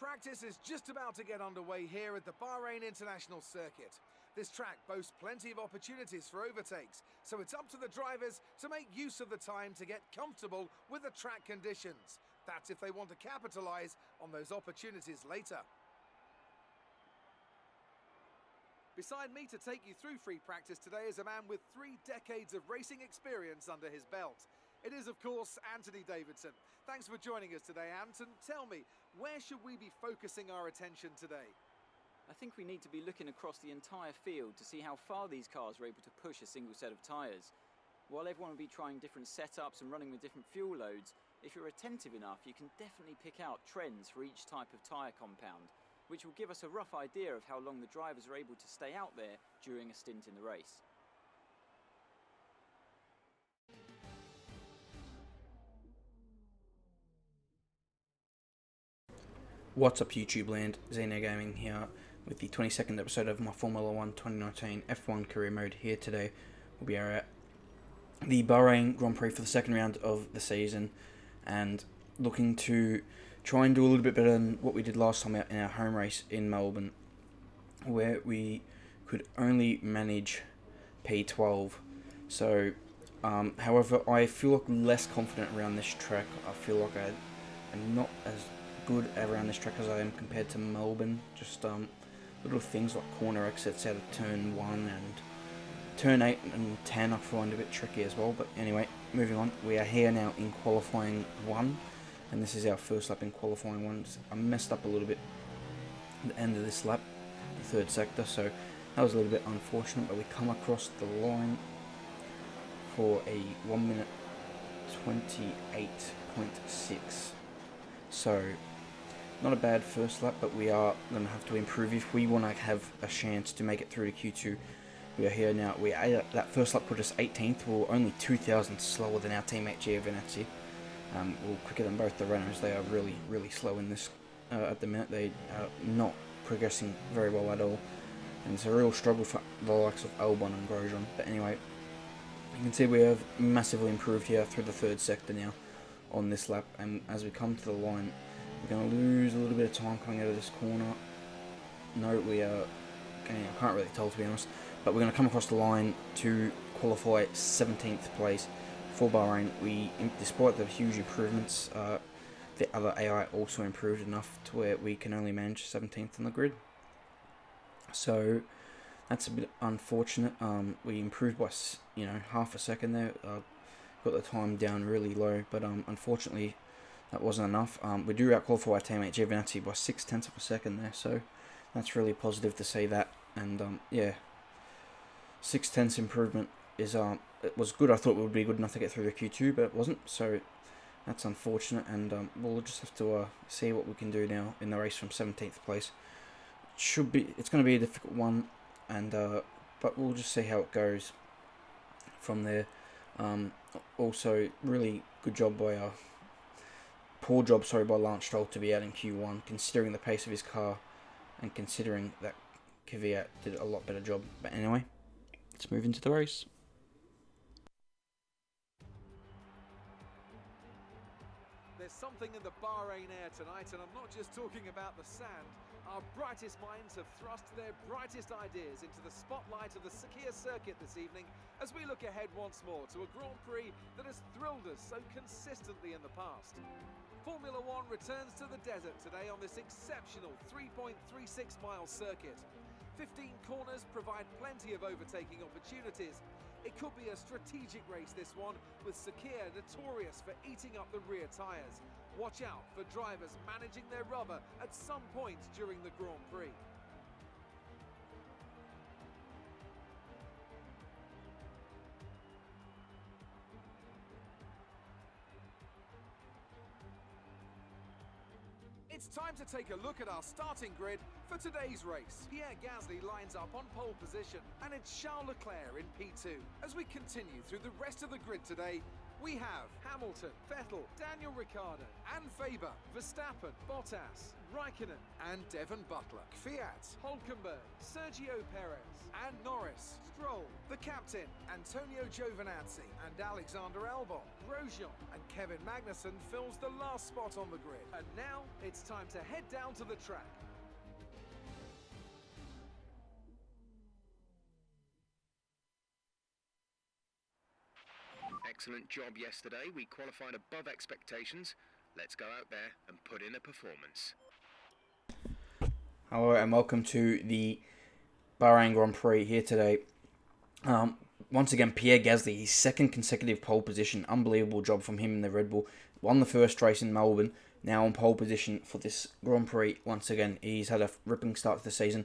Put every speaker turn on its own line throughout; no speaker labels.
Practice is just about to get underway here at the Bahrain International Circuit. This track boasts plenty of opportunities for overtakes, so it's up to the drivers to make use of the time to get comfortable with the track conditions. That's if they want to capitalise on those opportunities later. Beside me to take you through free practice today is a man with 3 decades of racing experience under his belt. It is, of course, Anthony Davidson. Thanks for joining us today, Anton. Tell me, where should we be focusing our attention today?
I think we need to be looking across the entire field to see how far these cars are able to push a single set of tyres. While everyone will be trying different setups and running with different fuel loads, if you're attentive enough, you can definitely pick out trends for each type of tyre compound, which will give us a rough idea of how long the drivers are able to stay out there during a stint in the race.
What's up YouTube land, Xeno Gaming here with the 22nd episode of my Formula 1 2019 F1 career mode. Here today we'll be at the Bahrain Grand Prix for the second round of the season and looking to try and do a little bit better than what we did last time out in our home race in Melbourne, where we could only manage P12. So however, I feel like less confident around this track. I feel like I'm not as good around this track as I am compared to Melbourne. Just little things like corner exits out of turn 1 and turn 8 and 10 I find a bit tricky as well. But anyway, moving on. We are here now in qualifying 1, and this is our first lap in qualifying 1. I messed up a little bit at the end of this lap, the 3rd sector, so that was a little bit unfortunate, but we come across the line for a 1 minute 28.6. So not a bad first lap, but we are going to have to improve if we want to have a chance to make it through to Q2. We are here now. That first lap put us 18th. We were only 2,000 slower than our teammate Giovinazzi. We're quicker than both the runners. They are really, really slow in this at the minute. They are not progressing very well at all, and it's a real struggle for the likes of Albon and Grosjean. But anyway, you can see we have massively improved here through the 3rd sector now on this lap, and as we come to the line, we're going to lose a little bit of time coming out of this corner. No, we are getting, I can't really tell to be honest, but we're going to come across the line to qualify 17th place for Bahrain. Despite the huge improvements, the other AI also improved enough to where we can only manage 17th on the grid. So that's a bit unfortunate. We improved by half a second there. Got the time down really low, but unfortunately that wasn't enough. We do outqualify our teammate Giovinazzi by 0.6 of a second there, so that's really positive to see that. And yeah, 0.6 improvement is it was good. I thought it would be good enough to get through the Q2, but it wasn't, so that's unfortunate. And we'll just have to see what we can do now in the race from 17th place. It's going to be a difficult one, and but we'll just see how it goes from there. Also, really good job by poor job, by Lance Stroll to be out in Q1, considering the pace of his car and considering that Kvyat did a lot better job. But anyway, let's move into the race.
There's something in the Bahrain air tonight, and I'm not just talking about the sand. Our brightest minds have thrust their brightest ideas into the spotlight of the Sakhir circuit this evening as we look ahead once more to a Grand Prix that has thrilled us so consistently in the past. Formula 1 returns to the desert today on this exceptional 3.36-mile circuit. 15 corners provide plenty of overtaking opportunities. It could be a strategic race, this one, with Sakhir notorious for eating up the rear tyres. Watch out for drivers managing their rubber at some point during the Grand Prix. It's time to take a look at our starting grid for today's race. Pierre Gasly lines up on pole position, and it's Charles Leclerc in P2. As we continue through the rest of the grid today, we have Hamilton, Vettel, Daniel Ricciardo, and Faber, Verstappen, Bottas, Raikkonen and Devon Butler, Fiat, Hülkenberg, Sergio Perez and Norris, Stroll, the captain, Antonio Giovinazzi and Alexander Albon, Grosjean and Kevin Magnussen fills the last spot on the grid. And now it's time to head down to the track.
Excellent job yesterday. We qualified above expectations. Let's go out there and put in a performance.
Hello and welcome to the Bahrain Grand Prix here today. Once again, Pierre Gasly, his second consecutive pole position. Unbelievable job from him in the Red Bull. Won the first race in Melbourne. Now on pole position for this Grand Prix. Once again, he's had a ripping start to the season.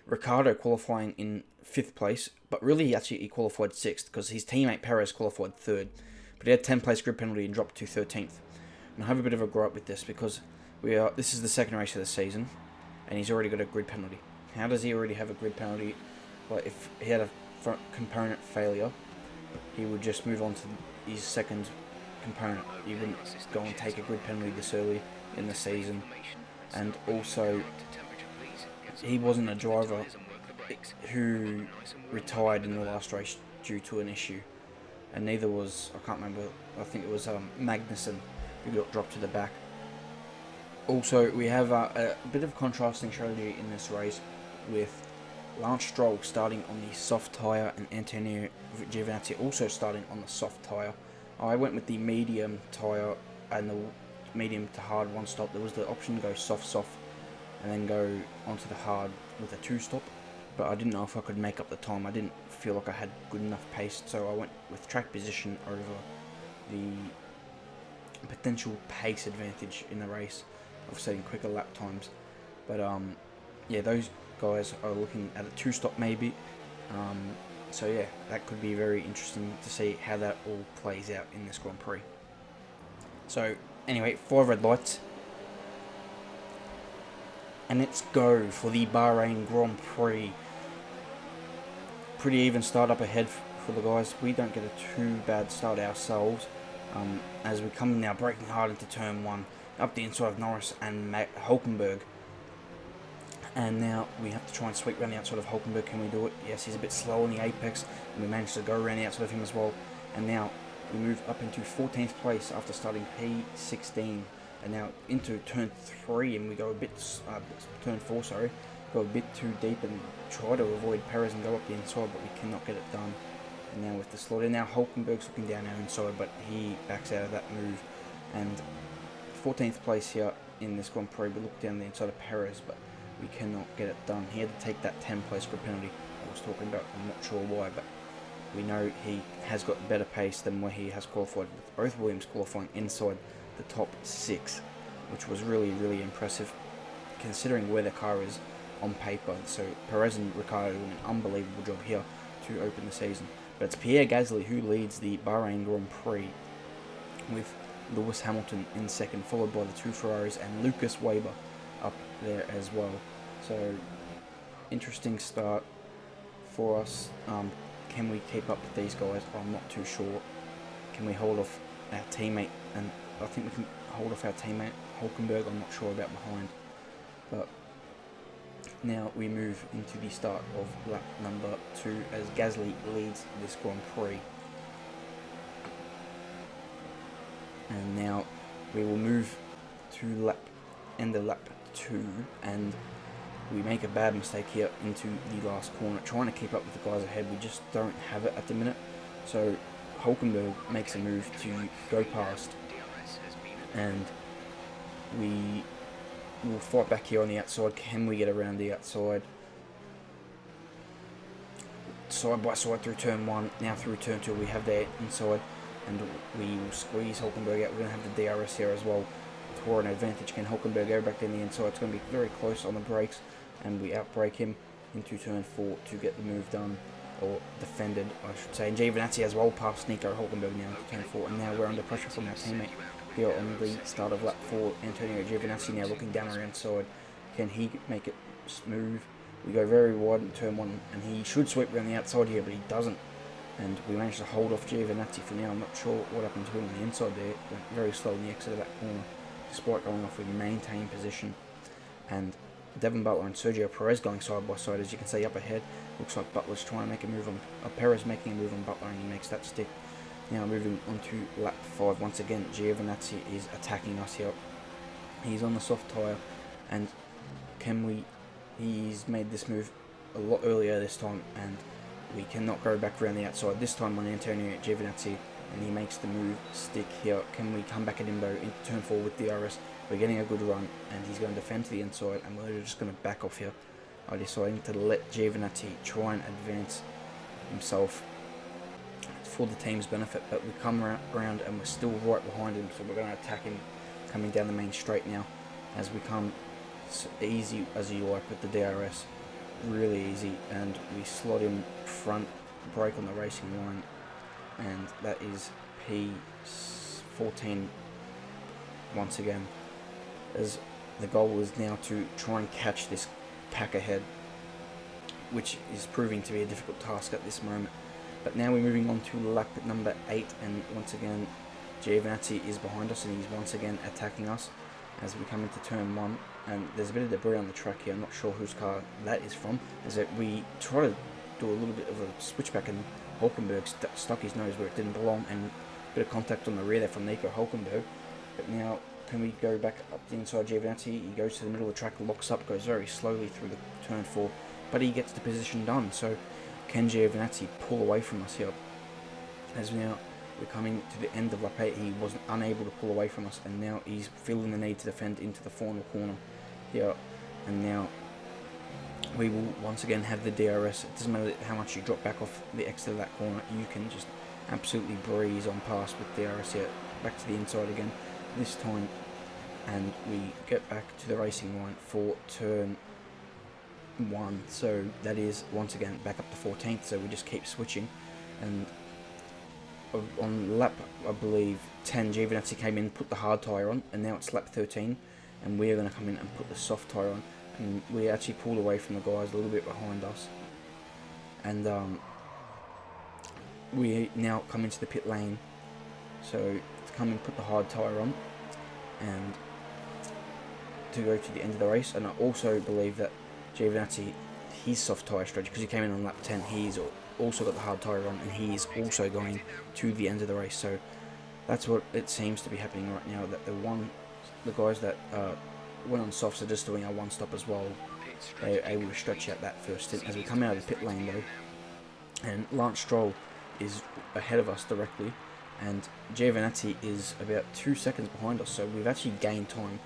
Ricciardo qualifying in 5th place, but really he qualified 6th because his teammate Perez qualified 3rd. But he had 10 place grid penalty and dropped to 13th. And I have a bit of a gripe with this because this is the second race of the season and he's already got a grid penalty. How does he already have a grid penalty? Like if he had a front component failure, he would just move on to his second component. He wouldn't go and take a grid penalty this early in the season. And also, he wasn't a driver who retired in the last race due to an issue, and neither was, I can't remember, I think it was Magnussen who got dropped to the back. Also, we have a bit of contrasting strategy in this race with Lance Stroll starting on the soft tyre and Antonio Giovinazzi also starting on the soft tyre. I went with the medium tyre and the medium to hard one stop. There was the option to go soft and then go onto the hard with a 2-stop, but I didn't know if I could make up the time. I didn't feel like I had good enough pace, so I went with track position over the potential pace advantage in the race of setting quicker lap times. But yeah, those guys are looking at a 2-stop maybe. So yeah, that could be very interesting to see how that all plays out in this Grand Prix. So anyway, 4 red lights. And let's go for the Bahrain Grand Prix. Pretty even start up ahead for the guys. We don't get a too bad start ourselves. As we come now braking hard into turn 1. Up the inside of Norris and Hülkenberg. And now we have to try and sweep around the outside of Hülkenberg. Can we do it? Yes, he's a bit slow on the apex. And we managed to go around the outside of him as well. And now we move up into 14th place after starting P16. And now into turn 3, and we go a bit, turn 4, sorry, go a bit too deep and try to avoid Perez and go up the inside, but we cannot get it done. And now with the slot in, now Hülkenberg's looking down our inside, but he backs out of that move. And 14th place here in this Grand Prix, we look down the inside of Perez, but we cannot get it done. He had to take that 10 place grid penalty I was talking about. I'm not sure why, but we know he has got better pace than where he has qualified, with both Williams qualifying inside the top 6, which was really, really impressive considering where the car is on paper. So Perez and Ricciardo doing an unbelievable job here to open the season. But it's Pierre Gasly who leads the Bahrain Grand Prix with Lewis Hamilton in second, followed by the 2 Ferraris and Lucas Weber up there as well. So interesting start for us. Can we keep up with these guys? I'm not too sure. Can we hold off our teammate? And I think we can hold off our teammate Hülkenberg. I'm not sure about behind. But now we move into the start of lap number 2 as Gasly leads this Grand Prix. And now we will move to end of lap 2, and we make a bad mistake here into the last corner, trying to keep up with the guys ahead. We just don't have it at the minute. So Hülkenberg makes a move to go past, and we will fight back here on the outside. Can we get around the outside? Side by side through turn 1, now through turn 2 we have the inside, and we will squeeze Hülkenberg out. We're going to have the DRS here as well for an advantage. Can Hülkenberg go back down the inside? It's going to be very close on the brakes, and we outbrake him into turn 4 to get the move done, or defended I should say. And Giovinazzi as well past Nico Hülkenberg now into turn 4, and now we're under pressure from our teammate here on the start of lap 4. Antonio Giovinazzi now looking down our inside. Can he make it smooth? We go very wide in turn 1, and he should sweep around the outside here, but he doesn't. And we managed to hold off Giovinazzi for now. I'm not sure what happened to him on the inside there. Went very slow on the exit of that corner. Despite going off, we maintain position and Devon Butler and Sergio Perez going side by side. As you can see up ahead, looks like Butler's trying to make a move on Perez, making a move on Butler, and he makes that stick. Now moving on to lap 5, once again Giovinazzi is attacking us here. He's on the soft tyre, and he's made this move a lot earlier this time, and we cannot go back around the outside this time on Antonio Giovinazzi, and he makes the move stick here. Can we come back at Imbo into turn 4 with DRS? We're getting a good run, and he's going to defend to the inside, and we're just going to back off here. I decided to let Giovinazzi try and advance himself for the team's benefit, but we come around and we're still right behind him, so we're going to attack him coming down the main straight now, as we come easy as you like with the DRS, really easy, and we slot in front, brake on the racing line, and that is P14 once again, as the goal is now to try and catch this pack ahead, which is proving to be a difficult task at this moment. But now we're moving on to lap number 8, and once again Giovinazzi is behind us, and he's once again attacking us as we come into turn 1, and there's a bit of debris on the track here. I'm not sure whose car that is from, is that we try to do a little bit of a switchback, and Hulkenberg stuck his nose where it didn't belong, and a bit of contact on the rear there from Nico Hulkenberg. But now can we go back up the inside Giovinazzi? He goes to the middle of the track, locks up, goes very slowly through the turn 4, but he gets the position done. So can Giovinazzi pull away from us here? As now we're coming to the end of lap 8, he wasn't unable to pull away from us, and now he's feeling the need to defend into the final corner here. And now we will once again have the DRS. It doesn't matter how much you drop back off the exit of that corner, you can just absolutely breeze on past with DRS here. Back to the inside again this time, and we get back to the racing line for turn 1. So that is once again back up to 14th, so we just keep switching. And on lap, I believe 10, Giovinazzi came in, put the hard tyre on, and now it's lap 13, and we're going to come in and put the soft tyre on, and we actually pulled away from the guys a little bit behind us, and we now come into the pit lane, so to come and put the hard tyre on and to go to the end of the race. And I also believe that Giovinazzi, his soft tyre strategy, because he came in on lap 10, he's also got the hard tyre on, and he is also going to the end of the race. So that's what it seems to be happening right now, that the guys that went on softs are just doing a one stop as well. They're able to stretch out that first stint. As we come out of the pit lane though, and Lance Stroll is ahead of us directly, and Giovinazzi is about 2 seconds behind us, so we've actually gained time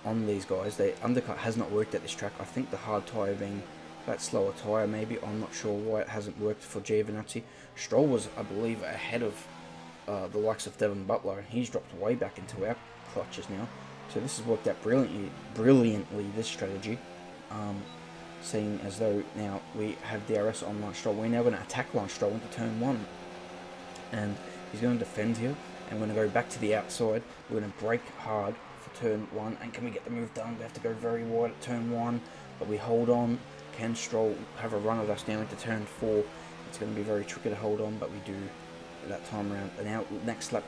on these guys. The undercut has not worked at this track. I think the hard tyre being that slower tyre, maybe. I'm not sure why it hasn't worked for Giovinazzi. Stroll was, I believe, ahead of the likes of Devon Butler, and he's dropped way back into our clutches now. So this has worked out brilliantly, this strategy. Seeing as though now we have DRS on Lance Stroll, we're now going to attack Lance Stroll into turn 1, and he's going to defend here, and we're going to go back to the outside. We're going to brake hard for turn 1, and can we get the move done? We have to go very wide at turn 1, but we hold on. Can Stroll have a run at us now into turn 4? It's going to be very tricky to hold on, but we do that time around. And now next lap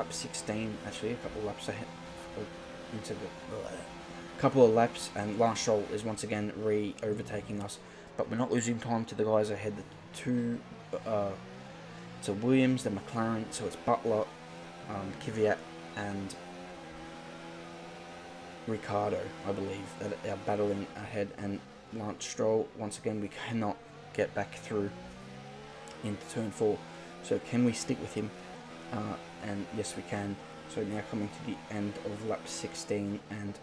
16, actually a couple of laps ahead, into the couple of laps, and Lance Stroll is once again overtaking us, but we're not losing time to the guys ahead. The two to Williams, the McLaren, so it's Butler, Kvyat and Ricciardo, I believe, that are battling ahead, and Lance Stroll, once again, we cannot get back through into turn 4. So can we stick with him? And yes, we can. So now coming to the end of lap 16, and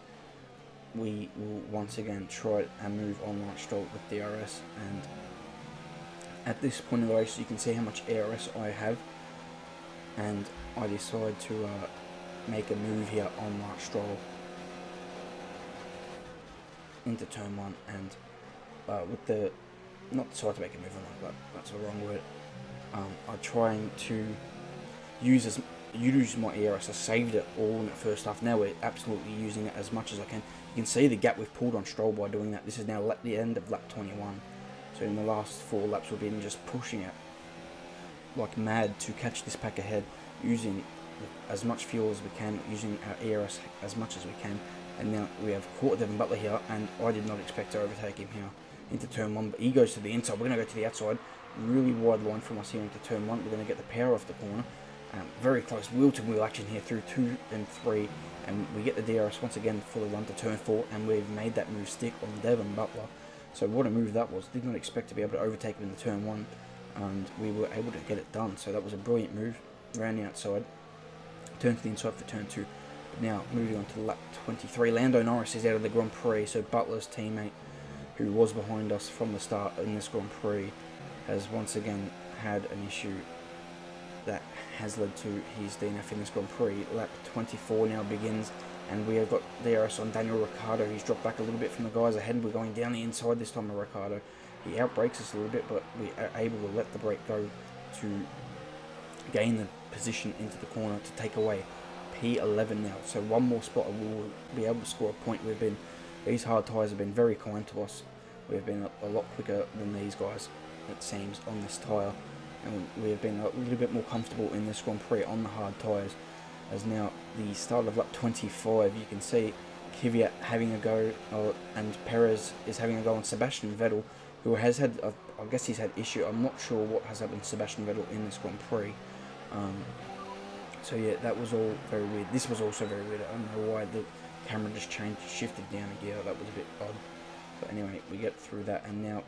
we will once again try and move on Lance Stroll with DRS. And at this point in the race, you can see how much ARS I have, and I decide to make a move here on Lance Stroll into turn 1, and with the, not decide to make a move on that, that's a wrong word. I'm trying to use my ARS. I saved it all in that first half. Now we're absolutely using it as much as I can. You can see the gap we've pulled on Stroll by doing that. This is now the end of lap 21. So in the last 4 laps we've been just pushing it like mad to catch this pack ahead, using as much fuel as we can, using our ARS as much as we can, And now we have caught Devon Butler here, and I did not expect to overtake him here into turn 1, but he goes to the inside. We're going to go to the outside. Really wide line from us here into turn 1. We're going to get the power off the corner. Very close wheel-to-wheel action here through 2 and 3, and we get the DRS once again for the run to turn 4, and we've made that move stick on Devon Butler. So what a move that was. Did not expect to be able to overtake him in the turn 1, and we were able to get it done. So that was a brilliant move. Around the outside, turn to the inside for turn 2. But now moving on to lap 23, Lando Norris is out of the Grand Prix, so Butler's teammate, who was behind us from the start in this Grand Prix, has once again had an issue that has led to his DNF in this Grand Prix. Lap 24 now begins, and we have got DRS on Daniel Ricciardo. He's dropped back a little bit from the guys ahead. We're going down the inside this time of Ricciardo. He outbrakes us a little bit, but we are able to let the brake go to gain the position into the corner to take away P11 now. So one more spot and we will be able to score a point. These hard tyres have been very kind to us. We've been a lot quicker than these guys, it seems, on this tyre. And we have been a little bit more comfortable in this Grand Prix on the hard tyres. As now the start of lap 25, you can see Kvyat having a go, and Perez is having a go on Sebastian Vettel, who has had, I guess he's had issue. I'm not sure what has happened to Sebastian Vettel in this Grand Prix. So yeah, that was all very weird. This was also very weird. I don't know why the camera just shifted down a gear. That was a bit odd. But anyway, we get through that, and now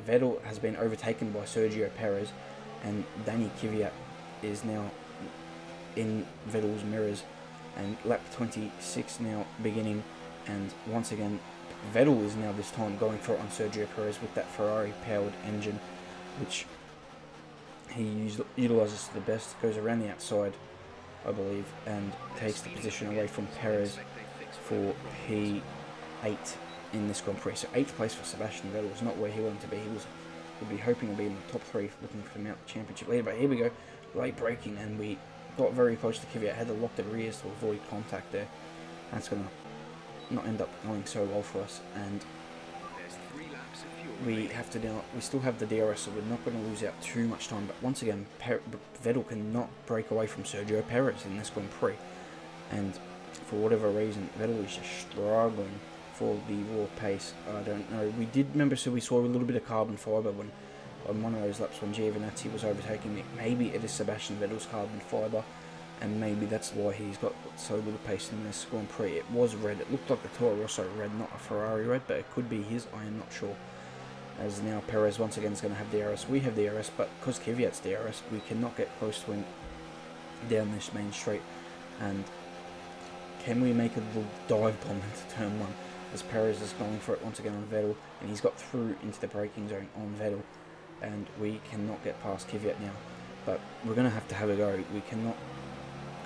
Vettel has been overtaken by Sergio Perez, and Danny Kvyat is now in Vettel's mirrors, and lap 26 now beginning, and once again Vettel is now this time going for it on Sergio Perez with that Ferrari powered engine, which he utilises to the best. Goes around the outside, I believe, and takes the position away from Perez for P8 in this Grand Prix. So 8th place for Sebastian Vettel was not where he wanted to be. He would be hoping to be in the top 3, looking for the Mount Championship leader. But here we go, late braking, and we got very close to Kvyat. Had to lock the rears to avoid contact there. That's going to not end up going so well for us, and we have to now, we still have the DRS, so we're not going to lose out too much time. But once again, Vettel cannot break away from Sergio Perez in this Grand Prix, and for whatever reason Vettel is just struggling for the raw pace. I don't know. We did remember, so we saw a little bit of carbon fibre when on one of those laps when Giovinazzi was overtaking me. Maybe it is Sebastian Vettel's carbon fibre, and maybe that's why he's got so little pace in this Grand Prix. It was red. It looked like the Toro Rosso red, not a Ferrari red, but it could be his. I am not sure. As now Perez once again is going to have DRS. We have DRS, but because Kvyat's DRS, we cannot get close to him down this main straight. And can we make a little dive bomb into turn 1? As Perez is going for it once again on Vettel, and he's got through into the braking zone on Vettel, and we cannot get past Kvyat now. But we're going to have a go. We cannot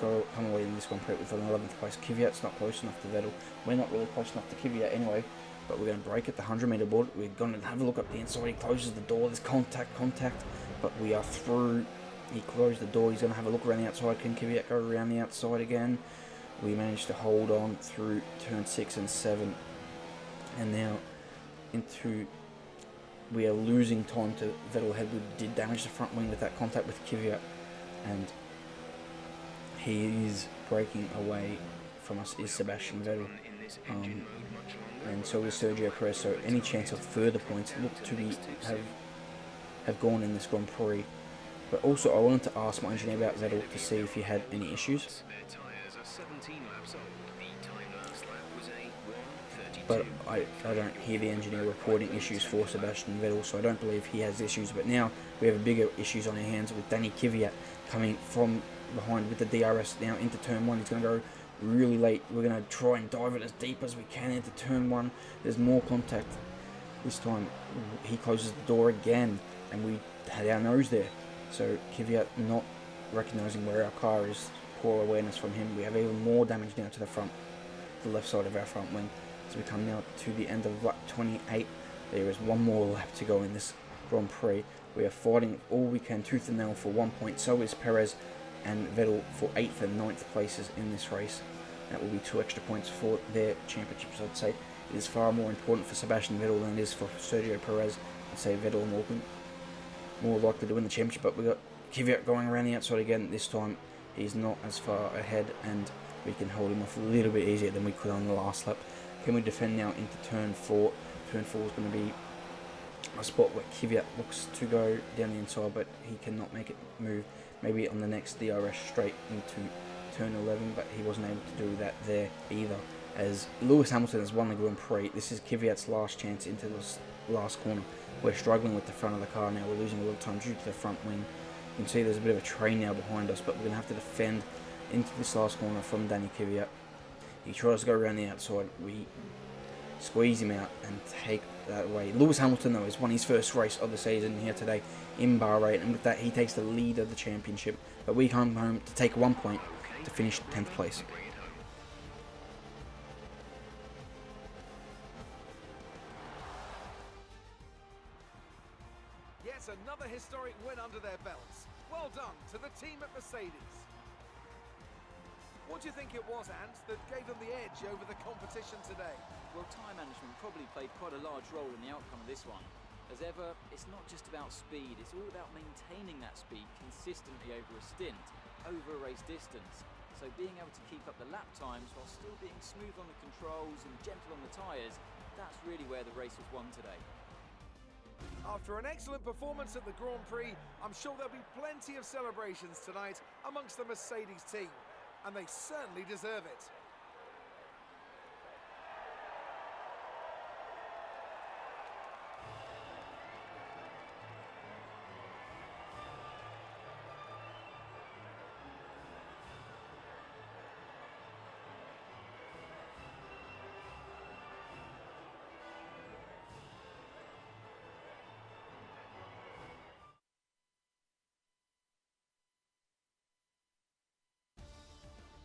come away in this Grand Prix with an 11th place. Kvyat's not close enough to Vettel. We're not really close enough to Kvyat anyway, but we're going to break at the 100-metre board. We're going to have a look up the inside. He closes the door. There's contact, but we are through. He closed the door. He's going to have a look around the outside. Can Kvyat go around the outside again? We managed to hold on through turn 6 and 7, and now we are losing time to Vettel ahead. We did damage the front wing with that contact with Kvyat, and he is breaking away from us is Sebastian Vettel, and so is Sergio Perez. So any chance of further points look to be have gone in this Grand Prix. But also I wanted to ask my engineer about Vettel to see if he had any issues. But I don't hear the engineer reporting issues for Sebastian Vettel, so I don't believe he has issues. But now we have bigger issues on our hands with Danny Kvyat coming from behind with the DRS now into turn 1. He's going to go really late. We're going to try and dive it as deep as we can into turn 1. There's more contact. This time he closes the door again, and we had our nose there. So Kvyat not recognising where our car is, poor awareness from him. We have even more damage now to the front, the left side of our front wing. As we come now to the end of lap 28, there is one more lap to go in this Grand Prix. We are fighting all we can tooth and nail for 1 point. So is Perez and Vettel for 8th and 9th places in this race. That will be 2 extra points for their championships. I'd say it is far more important for Sebastian Vettel than it is for Sergio Perez. I'd say Vettel more likely to win the championship, but we got Kvyat going around the outside again. This time he's not as far ahead, and we can hold him off a little bit easier than we could on the last lap. Can we defend now into turn 4? Turn 4 is going to be a spot where Kvyat looks to go down the inside, but he cannot make it move. Maybe on the next DRS straight into turn 11, but he wasn't able to do that there either. As Lewis Hamilton has won the Grand Prix, this is Kvyat's last chance into this last corner. We're struggling with the front of the car now. We're losing a lot of time due to the front wing. You can see there's a bit of a train now behind us, but we're going to have to defend into this last corner from Danny Kvyat. He tries to go around the outside. We squeeze him out and take that away. Lewis Hamilton, though, has won his first race of the season here today in Bahrain, and with that he takes the lead of the championship. But we come home to take 1 point to finish 10th place.
Yes, another historic win under their belts. Well done to the team at Mercedes. What do you think it was, Ant, that gave them the edge over the competition today?
Well, tyre management probably played quite a large role in the outcome of this one. As ever, it's not just about speed, it's all about maintaining that speed consistently over a stint, over a race distance. So being able to keep up the lap times while still being smooth on the controls and gentle on the tyres, that's really where the race was won today.
After an excellent performance at the Grand Prix, I'm sure there'll be plenty of celebrations tonight amongst the Mercedes team, and they certainly deserve it.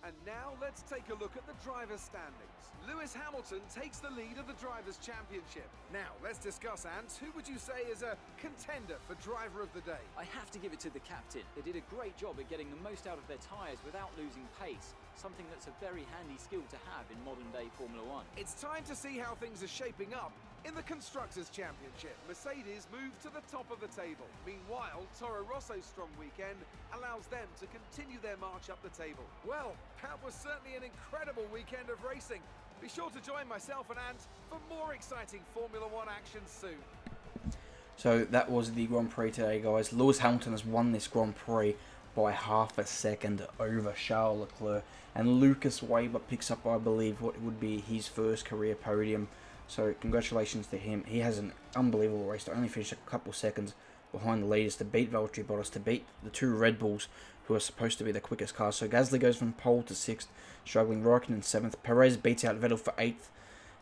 And now let's take a look at the drivers' standings. Lewis Hamilton takes the lead of the Drivers' Championship. Now let's discuss, Ant, who would you say is a contender for driver of the day?
I have to give it to the captain. They did a great job at getting the most out of their tyres without losing pace, something that's a very handy skill to have in modern-day Formula 1.
It's time to see how things are shaping up in the Constructors' Championship. Mercedes move to the top of the table. Meanwhile, Toro Rosso's strong weekend allows them to continue their march up the table. Well, that was certainly an incredible weekend of racing. Be sure to join myself and Ant for more exciting Formula 1 action soon.
So that was the Grand Prix today, guys. Lewis Hamilton has won this Grand Prix by half a second over Charles Leclerc, and Lucas Weber picks up, I believe, what would be his first career podium. So congratulations to him. He has an unbelievable race to only finish a couple seconds behind the leaders, to beat Valtteri Bottas, to beat the two Red Bulls who are supposed to be the quickest cars. So Gasly goes from pole to 6th, struggling. Raikkonen 7th. Perez beats out Vettel for 8th,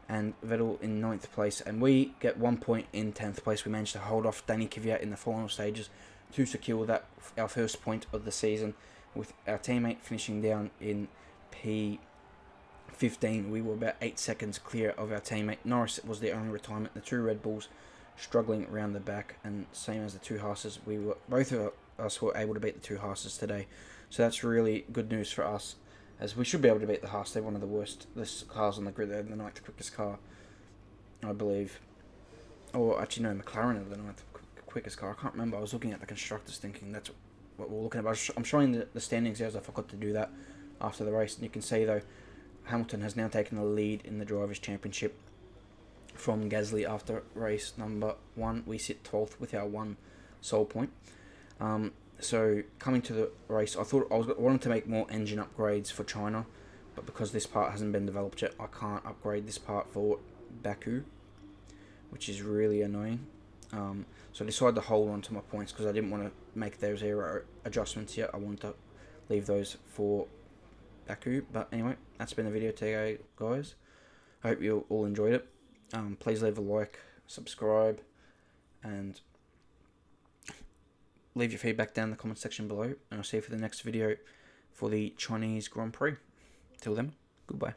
and Vettel in 9th place. And we get 1 point in 10th place. We managed to hold off Danny Kvyat in the final stages to secure that, our first point of the season, with our teammate finishing down in P15. We were about 8 seconds clear of our teammate. Norris was the only retirement. The two Red Bulls struggling around the back, and same as the two Haas's, both of us were able to beat the two Haas's today. So that's really good news for us, as we should be able to beat the Haas. They're one of the worst cars on the grid. They're the 9th quickest car, I believe. Or actually no, McLaren are the 9th quickest car. I can't remember. I was looking at the constructors thinking that's what we're looking at. I'm showing the standings here, as I forgot to do that after the race. And you can see, though, Hamilton has now taken the lead in the Drivers' Championship from Gasly after race number 1. We sit 12th with our 1 sole point. So coming to the race, I wanted to make more engine upgrades for China, but because this part hasn't been developed yet, I can't upgrade this part for Baku, which is really annoying. So I decided to hold on to my points because I didn't want to make those aero adjustments yet. I wanted to leave those for Baku. But anyway, that's been the video today, guys. I hope you all enjoyed it. Please leave a like, subscribe, and leave your feedback down in the comment section below. And I'll see you for the next video for the Chinese Grand Prix. Till then, goodbye.